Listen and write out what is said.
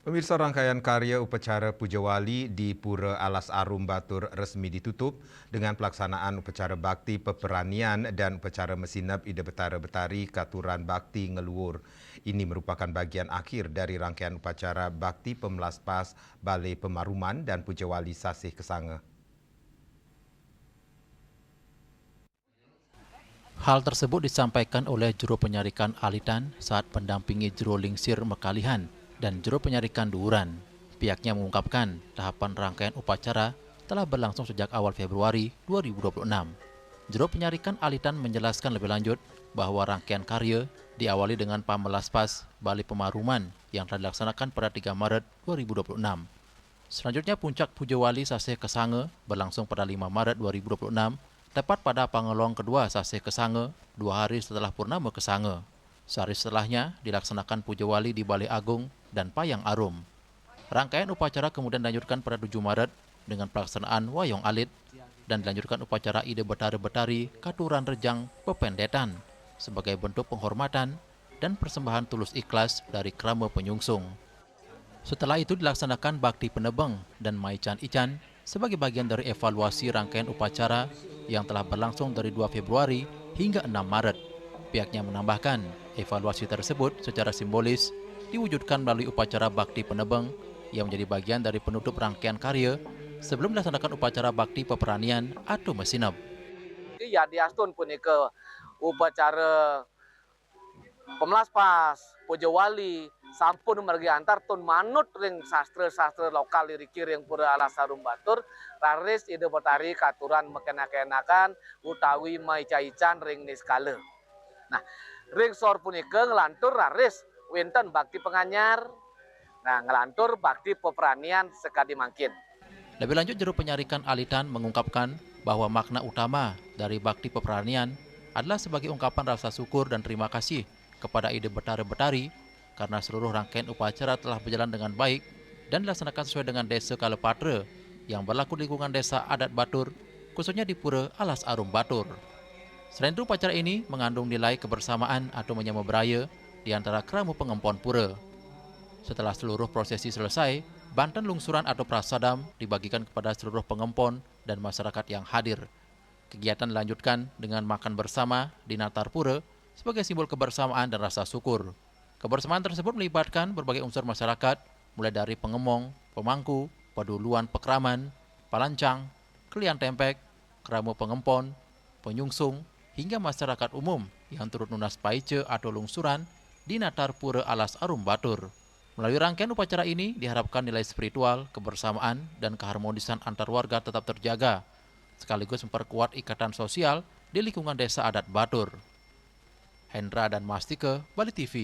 Pemirsa, rangkaian karya upacara Puja Wali di Pura Alas Arum Batur resmi ditutup dengan pelaksanaan upacara bakti peperanian dan upacara mesinap Ida Betara Betari Katuran Bakti Ngeluhur. Ini merupakan bagian akhir dari rangkaian upacara bakti Pemelaspas Balai Pemaruman dan Puja Wali Sasih Kesange. Hal tersebut disampaikan oleh Juru Penyarikan Alitan saat mendampingi Juru Lingsir Mekalihan dan Juru Penyarikan Duuran. Pihaknya mengungkapkan tahapan rangkaian upacara telah berlangsung sejak awal Februari 2026. Juru Penyarikan Alitan menjelaskan lebih lanjut bahwa rangkaian karya diawali dengan Pamelaspas Balai Pemaruman yang telah dilaksanakan pada 3 Maret 2026. Selanjutnya puncak Puja Wali Sasih Kesange berlangsung pada 5 Maret 2026, tepat pada Pangelong kedua Sasih Kesange 2 hari setelah Purnama Kesange. Sehari setelahnya dilaksanakan Puja Wali di Balai Agung dan Payang Arum. Rangkaian upacara kemudian dilanjutkan pada 7 Maret dengan pelaksanaan Wayong Alit dan dilanjutkan upacara Ida Betara Betari Katuran Rejang Pependetan sebagai bentuk penghormatan dan persembahan tulus ikhlas dari Krama Penyungsung. Setelah itu dilaksanakan Bakti Penebeng dan Maican Ican sebagai bagian dari evaluasi rangkaian upacara yang telah berlangsung dari 2 Februari hingga 6 Maret. Pihaknya menambahkan, evaluasi tersebut secara simbolis diwujudkan melalui upacara Bakti Penebeng yang menjadi bagian dari penutup rangkaian karya sebelum dilaksanakan upacara Bakti Peperanian atau Mesinap. Ya diastun punika upacara Pemelaspas Puja Wali sampun margi antar tun manut ring sastra-sastra lokal lirikir yang Pura Alas Arum Batur raris Ida Betari Katuran mekenak-kenakan utawi maica-ican ring niskala. Nah, ring sor punika ngelantur raris winten bakti penganyar. Nah, ngelantur bakti peperanian sekadi mangkin. Lebih lanjut, Juru Penyarikan Alitan mengungkapkan bahwa makna utama dari bakti peperanian adalah sebagai ungkapan rasa syukur dan terima kasih kepada Ida Betara Betari karena seluruh rangkaian upacara telah berjalan dengan baik dan dilaksanakan sesuai dengan Desa Kalepatra yang berlaku di lingkungan Desa Adat Batur, khususnya di Pura Alas Arum Batur. Selain itu, upacara ini mengandung nilai kebersamaan atau menyama beraya di antara keramu pengempon pura. Setelah seluruh prosesi selesai, banten lungsuran atau prasadam dibagikan kepada seluruh pengempon dan masyarakat yang hadir. Kegiatan dilanjutkan dengan makan bersama di Natar Pura sebagai simbol kebersamaan dan rasa syukur. Kebersamaan tersebut melibatkan berbagai unsur masyarakat, mulai dari pengemong, pemangku, peduluan pekraman, palancang, kelian tempek, keramu pengempon, penyungsung, hingga masyarakat umum yang turut nunas paice atau lungsuran di Natar Pura Alas Arum Batur. Melalui rangkaian upacara ini diharapkan nilai spiritual, kebersamaan, dan keharmonisan antar warga tetap terjaga, sekaligus memperkuat ikatan sosial di lingkungan Desa Adat Batur. Hendra dan Mastike, Bali TV.